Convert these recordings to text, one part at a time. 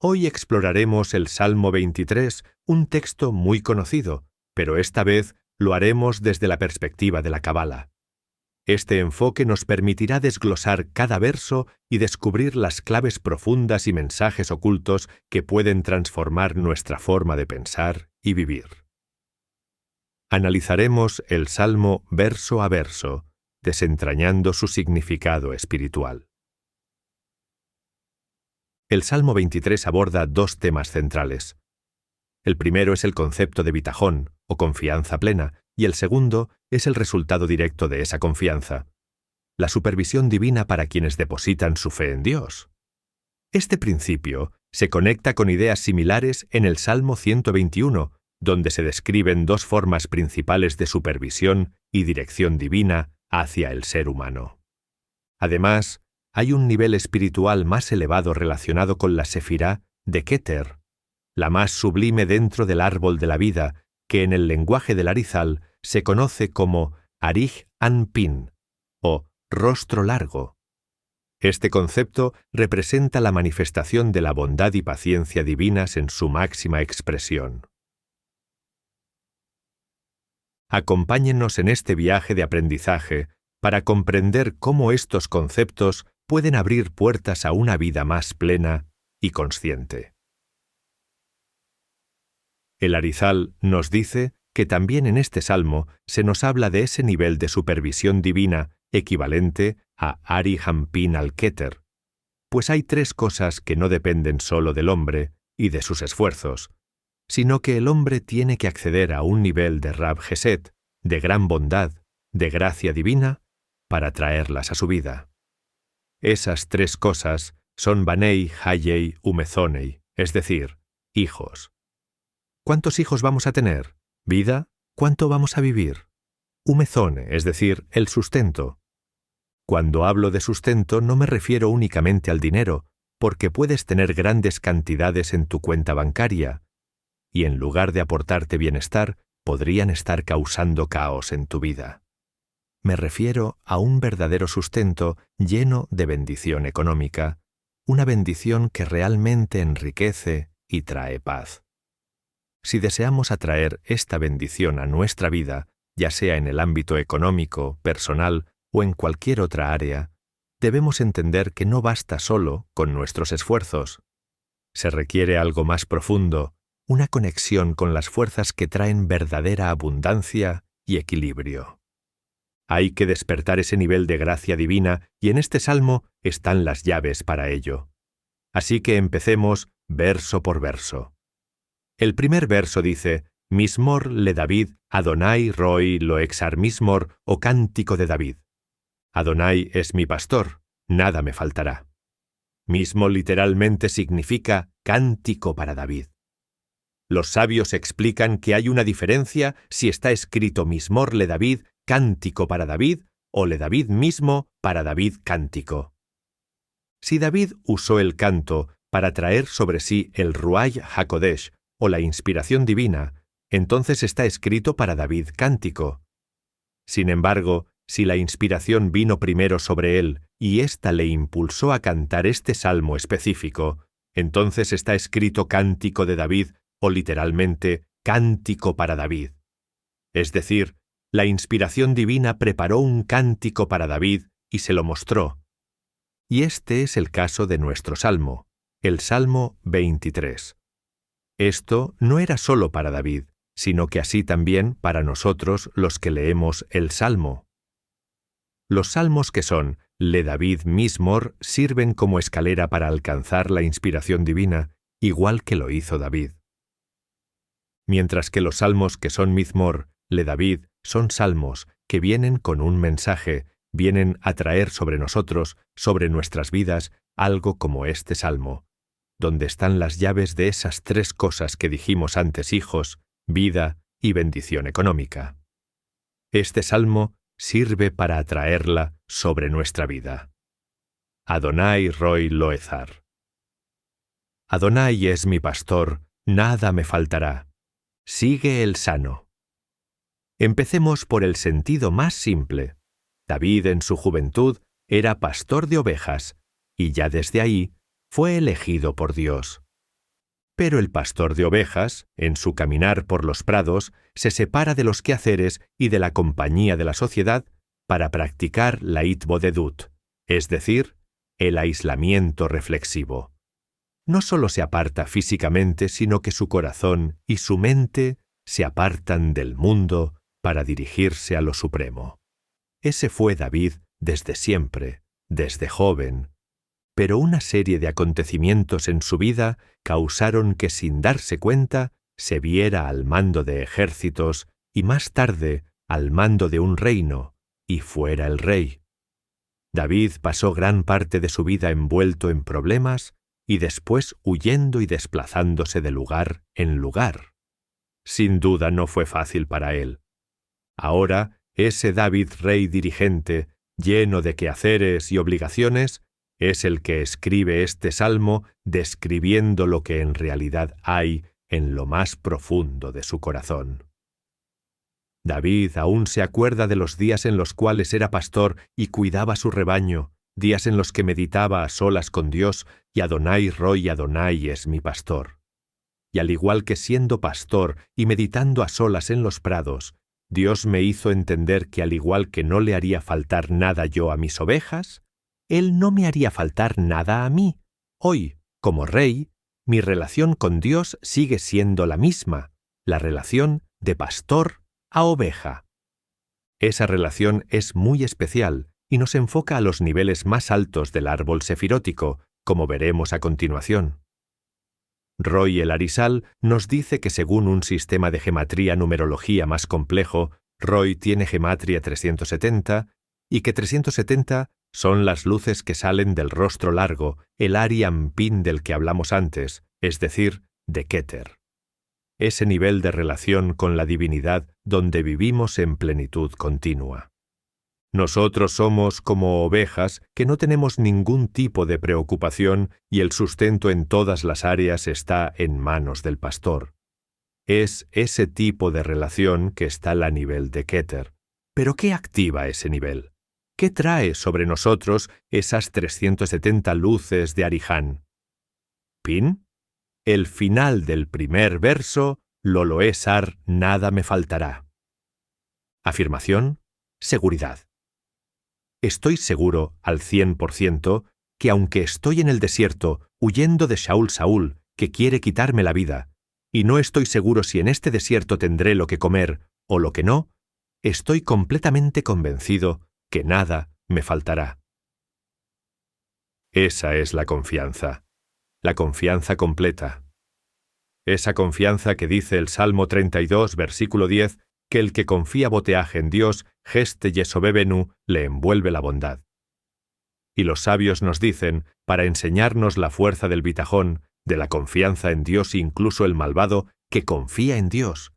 Hoy exploraremos el Salmo 23, un texto muy conocido, pero esta vez lo haremos desde la perspectiva de la Cábala. Este enfoque nos permitirá desglosar cada verso y descubrir las claves profundas y mensajes ocultos que pueden transformar nuestra forma de pensar y vivir. Analizaremos el Salmo verso a verso, desentrañando su significado espiritual. El Salmo 23 aborda dos temas centrales. El primero es el concepto de bitajón, o confianza plena, y el segundo es el resultado directo de esa confianza, la supervisión divina para quienes depositan su fe en Dios. Este principio se conecta con ideas similares en el Salmo 121, donde se describen dos formas principales de supervisión y dirección divina hacia el ser humano. Además, hay un nivel espiritual más elevado relacionado con la Sefirá de Keter, la más sublime dentro del árbol de la vida, que en el lenguaje del Arizal se conoce como Arij Anpin, o rostro largo. Este concepto representa la manifestación de la bondad y paciencia divinas en su máxima expresión. Acompáñennos en este viaje de aprendizaje para comprender cómo estos conceptos pueden abrir puertas a una vida más plena y consciente. El Arizal nos dice que también en este salmo se nos habla de ese nivel de supervisión divina equivalente a Ari Hampin al-Keter, pues hay tres cosas que no dependen solo del hombre y de sus esfuerzos, sino que el hombre tiene que acceder a un nivel de Rab Geset, de gran bondad, de gracia divina, para traerlas a su vida. Esas tres cosas son Banei, Hayei, Umezonei, es decir, hijos. ¿Cuántos hijos vamos a tener? ¿Vida? ¿Cuánto vamos a vivir? Umezone, es decir, el sustento. Cuando hablo de sustento no me refiero únicamente al dinero, porque puedes tener grandes cantidades en tu cuenta bancaria, y en lugar de aportarte bienestar, podrían estar causando caos en tu vida. Me refiero a un verdadero sustento lleno de bendición económica, una bendición que realmente enriquece y trae paz. Si deseamos atraer esta bendición a nuestra vida, ya sea en el ámbito económico, personal o en cualquier otra área, debemos entender que no basta solo con nuestros esfuerzos. Se requiere algo más profundo, una conexión con las fuerzas que traen verdadera abundancia y equilibrio. Hay que despertar ese nivel de gracia divina y en este salmo están las llaves para ello. Así que empecemos verso por verso. El primer verso dice, Mismor le David, Adonai roi lo exar mismor, o cántico de David. Adonai es mi pastor, nada me faltará. Mismo literalmente significa cántico para David. Los sabios explican que hay una diferencia si está escrito Mismor le David, cántico para David, o le David mismo para David cántico. Si David usó el canto para traer sobre sí el Ruach HaKodesh, o la inspiración divina, entonces está escrito para David cántico. Sin embargo, si la inspiración vino primero sobre él y ésta le impulsó a cantar este salmo específico, entonces está escrito cántico de David o literalmente cántico para David. Es decir, la inspiración divina preparó un cántico para David y se lo mostró. Y este es el caso de nuestro salmo, el Salmo 23. Esto no era solo para David, sino que así también para nosotros los que leemos el Salmo. Los salmos que son Le David Mismor sirven como escalera para alcanzar la inspiración divina, igual que lo hizo David. Mientras que los salmos que son Mizmor, Le David, son salmos que vienen con un mensaje, vienen a traer sobre nosotros, sobre nuestras vidas, algo como este salmo, donde están las llaves de esas tres cosas que dijimos antes, hijos, vida y bendición económica. Este salmo sirve para atraerla sobre nuestra vida. Adonai roi lo ezar. Adonai es mi pastor, nada me faltará. Sigue el sano. Empecemos por el sentido más simple. David en su juventud era pastor de ovejas, y ya desde ahí fue elegido por Dios. Pero el pastor de ovejas, en su caminar por los prados, se separa de los quehaceres y de la compañía de la sociedad para practicar la itbodedut, es decir, el aislamiento reflexivo. No solo se aparta físicamente, sino que su corazón y su mente se apartan del mundo para dirigirse a lo supremo. Ese fue David desde siempre, desde joven. Pero una serie de acontecimientos en su vida causaron que sin darse cuenta se viera al mando de ejércitos y más tarde al mando de un reino, y fuera el rey. David pasó gran parte de su vida envuelto en problemas y después huyendo y desplazándose de lugar en lugar. Sin duda no fue fácil para él. Ahora, ese David rey dirigente, lleno de quehaceres y obligaciones, es el que escribe este salmo describiendo lo que en realidad hay en lo más profundo de su corazón. David aún se acuerda de los días en los cuales era pastor y cuidaba su rebaño, días en los que meditaba a solas con Dios y Adonai Roy Adonai es mi pastor. Y al igual que siendo pastor y meditando a solas en los prados, Dios me hizo entender que al igual que no le haría faltar nada yo a mis ovejas, Él no me haría faltar nada a mí. Hoy, como rey, mi relación con Dios sigue siendo la misma, la relación de pastor a oveja. Esa relación es muy especial y nos enfoca a los niveles más altos del árbol sefirótico, como veremos a continuación. Roy el Arizal nos dice que según un sistema de gematría-numerología más complejo, Roy tiene gematria 370 y que 370 son las luces que salen del rostro largo, el Ari Ampin del que hablamos antes, es decir, de Keter. Ese nivel de relación con la divinidad donde vivimos en plenitud continua. Nosotros somos como ovejas que no tenemos ningún tipo de preocupación y el sustento en todas las áreas está en manos del pastor. Es ese tipo de relación que está a nivel de Keter. ¿Pero qué activa ese nivel? ¿Qué trae sobre nosotros esas 370 luces de Arihán? ¿Pin? El final del primer verso, Loloesar, nada me faltará. Afirmación, seguridad. Estoy seguro, al 100%, que aunque estoy en el desierto, huyendo de Saúl, que quiere quitarme la vida, y no estoy seguro si en este desierto tendré lo que comer o lo que no, estoy completamente convencido que nada me faltará. Esa es la confianza completa. Esa confianza que dice el Salmo 32, versículo 10, que el que confía boteaje en Dios, geste yesobebenu, le envuelve la bondad. Y los sabios nos dicen, para enseñarnos la fuerza del bitajón, de la confianza en Dios incluso el malvado, que confía en Dios.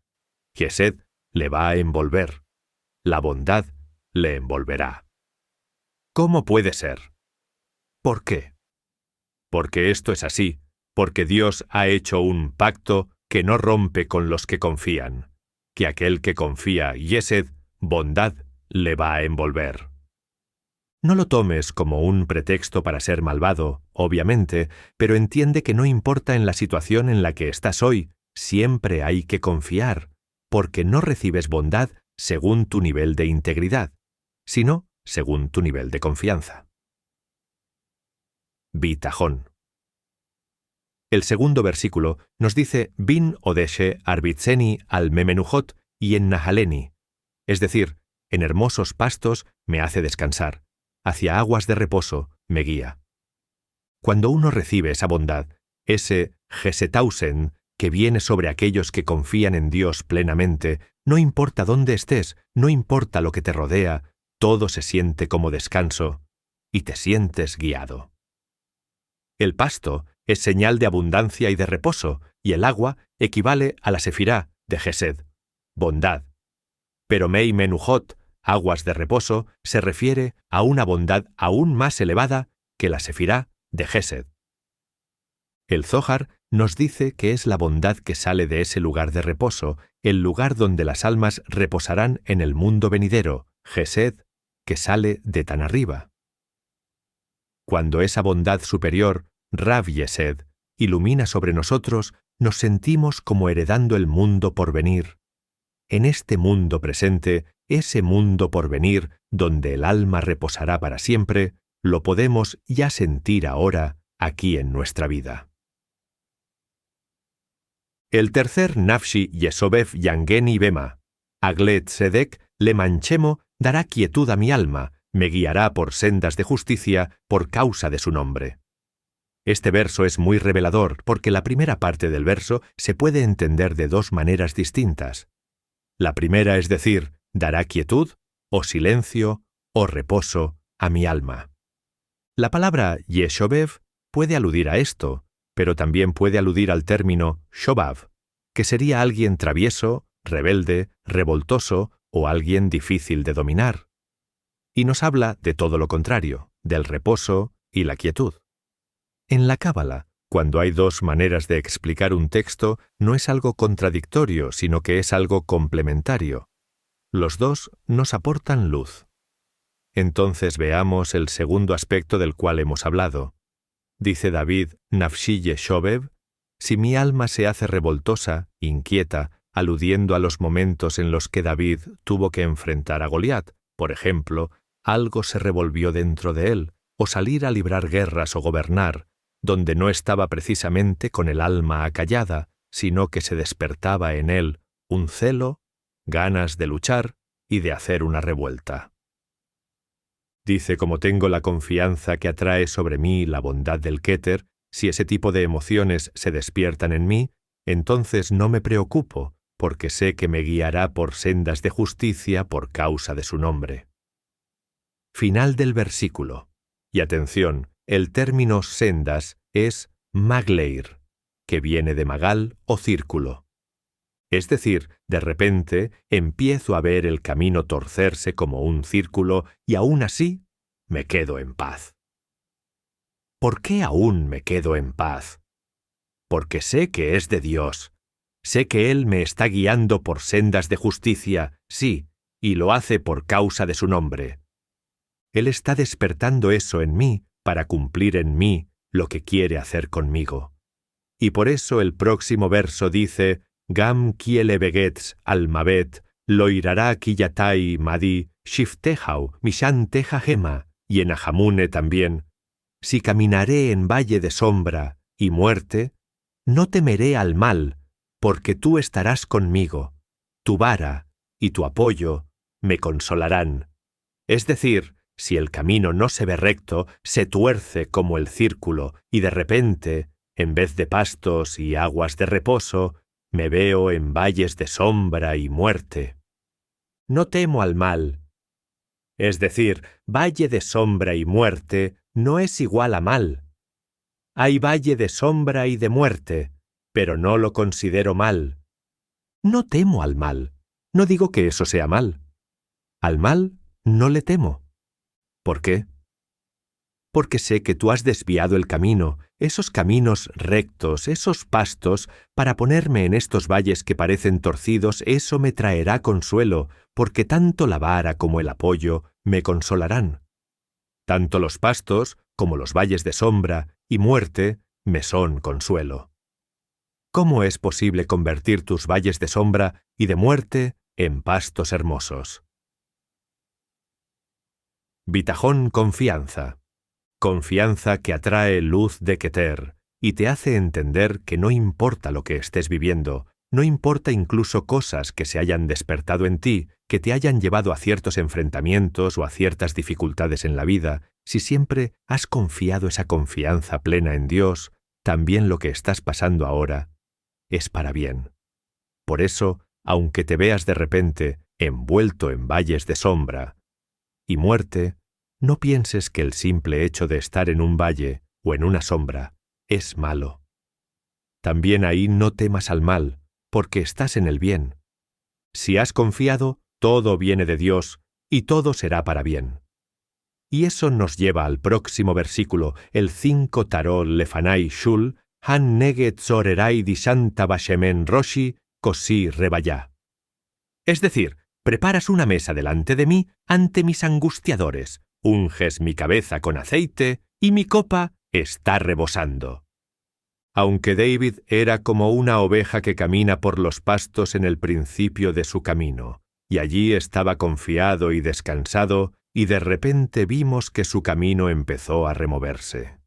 Gesed le va a envolver. La bondad le envolverá. ¿Cómo puede ser? ¿Por qué? Porque esto es así, porque Dios ha hecho un pacto que no rompe con los que confían, que aquel que confía, Yesed, bondad, le va a envolver. No lo tomes como un pretexto para ser malvado, obviamente, pero entiende que no importa en la situación en la que estás hoy, siempre hay que confiar, porque no recibes bondad según tu nivel de integridad, sino según tu nivel de confianza. Bitajón. El segundo versículo nos dice Bin Odeshe Arbitzeni al Memenujot y en Nahaleni, es decir, en hermosos pastos me hace descansar, hacia aguas de reposo me guía. Cuando uno recibe esa bondad, ese Gesetausen que viene sobre aquellos que confían en Dios plenamente, no importa dónde estés, no importa lo que te rodea, todo se siente como descanso y te sientes guiado. El pasto es señal de abundancia y de reposo, y el agua equivale a la sefirá de Gesed, bondad. Pero Mei Menujot, aguas de reposo, se refiere a una bondad aún más elevada que la sefirá de Gesed. El Zohar nos dice que es la bondad que sale de ese lugar de reposo, el lugar donde las almas reposarán en el mundo venidero, Gesed, que sale de tan arriba. Cuando esa bondad superior, Rav Yesed, ilumina sobre nosotros, nos sentimos como heredando el mundo por venir. En este mundo presente, ese mundo por venir, donde el alma reposará para siempre, lo podemos ya sentir ahora, aquí en nuestra vida. El tercer Nafshi Yesobev Yangeni Bema, Aglet Sedek le manchemo, dará quietud a mi alma, me guiará por sendas de justicia por causa de su nombre. Este verso es muy revelador porque la primera parte del verso se puede entender de dos maneras distintas. La primera es decir, dará quietud, o silencio, o reposo a mi alma. La palabra Yeshobev puede aludir a esto, pero también puede aludir al término Shobav, que sería alguien travieso, rebelde, revoltoso o alguien difícil de dominar. Y nos habla de todo lo contrario, del reposo y la quietud. En la Cábala, cuando hay dos maneras de explicar un texto, no es algo contradictorio, sino que es algo complementario. Los dos nos aportan luz. Entonces veamos el segundo aspecto del cual hemos hablado. Dice David, Nafshi Yeshobev, si mi alma se hace revoltosa, inquieta, aludiendo a los momentos en los que David tuvo que enfrentar a Goliat. Por ejemplo, algo se revolvió dentro de él, o salir a librar guerras o gobernar, donde no estaba precisamente con el alma acallada, sino que se despertaba en él un celo, ganas de luchar y de hacer una revuelta. Dice, como tengo la confianza que atrae sobre mí la bondad del Keter, si ese tipo de emociones se despiertan en mí, entonces no me preocupo, porque sé que me guiará por sendas de justicia por causa de su nombre. Final del versículo. Y atención, el término sendas es magleir, que viene de magal o círculo. Es decir, de repente empiezo a ver el camino torcerse como un círculo y aún así me quedo en paz. ¿Por qué aún me quedo en paz? Porque sé que es de Dios. Sé que Él me está guiando por sendas de justicia, sí, y lo hace por causa de su nombre. Él está despertando eso en mí para cumplir en mí lo que quiere hacer conmigo. Y por eso el próximo verso dice, Gam kiele begets almabet, loirará kiyatai madi, shiftehau, mishanteja gema, y en Ahamune también. Si caminaré en valle de sombra y muerte, no temeré al mal, porque tú estarás conmigo, tu vara y tu apoyo me consolarán. Es decir, si el camino no se ve recto, se tuerce como el círculo, y de repente, en vez de pastos y aguas de reposo, me veo en valles de sombra y muerte. No temo al mal. Es decir, valle de sombra y muerte no es igual a mal. Hay valle de sombra y de muerte, pero no lo considero mal. No temo al mal. No digo que eso sea mal. Al mal no le temo. ¿Por qué? Porque sé que tú has desviado el camino, esos caminos rectos, esos pastos, para ponerme en estos valles que parecen torcidos, eso me traerá consuelo, porque tanto la vara como el apoyo me consolarán. Tanto los pastos, como los valles de sombra y muerte, me son consuelo. ¿Cómo es posible convertir tus valles de sombra y de muerte en pastos hermosos? Bitajón confianza. Confianza que atrae luz de Keter y te hace entender que no importa lo que estés viviendo, no importa incluso cosas que se hayan despertado en ti, que te hayan llevado a ciertos enfrentamientos o a ciertas dificultades en la vida, si siempre has confiado esa confianza plena en Dios, también lo que estás pasando ahora es para bien. Por eso, aunque te veas de repente envuelto en valles de sombra y muerte, no pienses que el simple hecho de estar en un valle o en una sombra es malo. También ahí no temas al mal, porque estás en el bien. Si has confiado, todo viene de Dios y todo será para bien. Y eso nos lleva al próximo versículo, el 5 Tarol Lefanai Shul, Han Neget Zorerai di Santa Bashemen Roshi, Kosi Rebayá. Es decir, preparas una mesa delante de mí ante mis angustiadores, unges mi cabeza con aceite y mi copa está rebosando. aunque David era como una oveja que camina por los pastos en el principio de su camino, y allí estaba confiado y descansado, y de repente vimos que su camino empezó a removerse.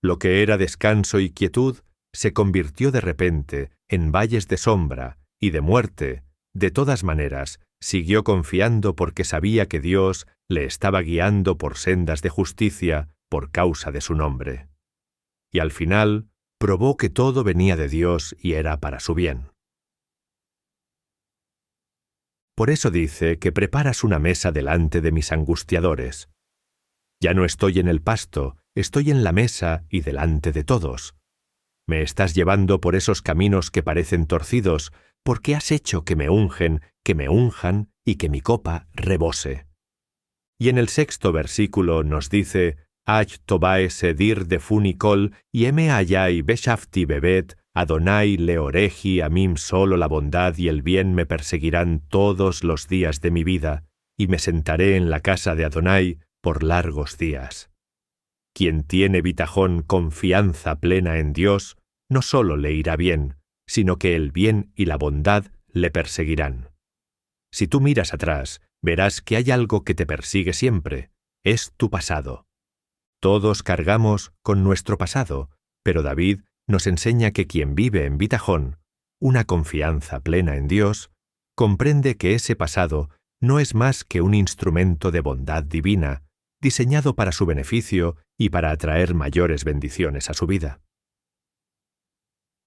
Lo que era descanso y quietud se convirtió de repente en valles de sombra y de muerte. De todas maneras, siguió confiando porque sabía que Dios le estaba guiando por sendas de justicia por causa de su nombre. Y al final, probó que todo venía de Dios y era para su bien. Por eso dice que preparas una mesa delante de mis angustiadores. Ya no estoy en el pasto, estoy en la mesa y delante de todos. Me estás llevando por esos caminos que parecen torcidos, porque has hecho que me unjan y que mi copa rebose. Y en el 6º versículo nos dice: Ach tobae sedir de funicol y eme ayai beshafti bebet, Adonai leoreji amim solo la bondad y el bien me perseguirán todos los días de mi vida, y me sentaré en la casa de Adonai por largos días. Quien tiene bitajón, confianza plena en Dios, no solo le irá bien, sino que el bien y la bondad le perseguirán. Si tú miras atrás, verás que hay algo que te persigue siempre: es tu pasado. Todos cargamos con nuestro pasado, pero David nos enseña que quien vive en bitajón, una confianza plena en Dios, comprende que ese pasado no es más que un instrumento de bondad divina, diseñado para su beneficio y para atraer mayores bendiciones a su vida.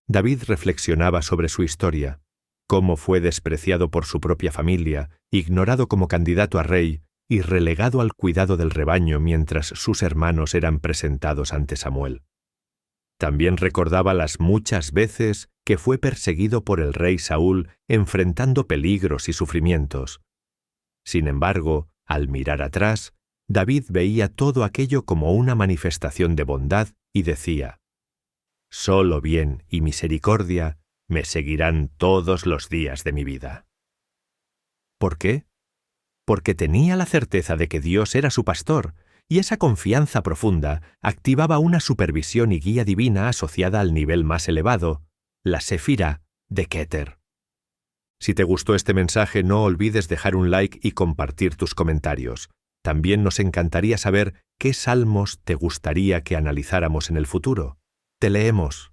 David reflexionaba sobre su historia, cómo fue despreciado por su propia familia, ignorado como candidato a rey y relegado al cuidado del rebaño mientras sus hermanos eran presentados ante Samuel. También recordaba las muchas veces que fue perseguido por el rey Saúl enfrentando peligros y sufrimientos. Sin embargo, al mirar atrás, David veía todo aquello como una manifestación de bondad y decía: «Solo bien y misericordia me seguirán todos los días de mi vida». ¿Por qué? Porque tenía la certeza de que Dios era su pastor, y esa confianza profunda activaba una supervisión y guía divina asociada al nivel más elevado, la Sefirá de Keter. Si te gustó este mensaje, no olvides dejar un like y compartir tus comentarios. También nos encantaría saber qué salmos te gustaría que analizáramos en el futuro. Te leemos.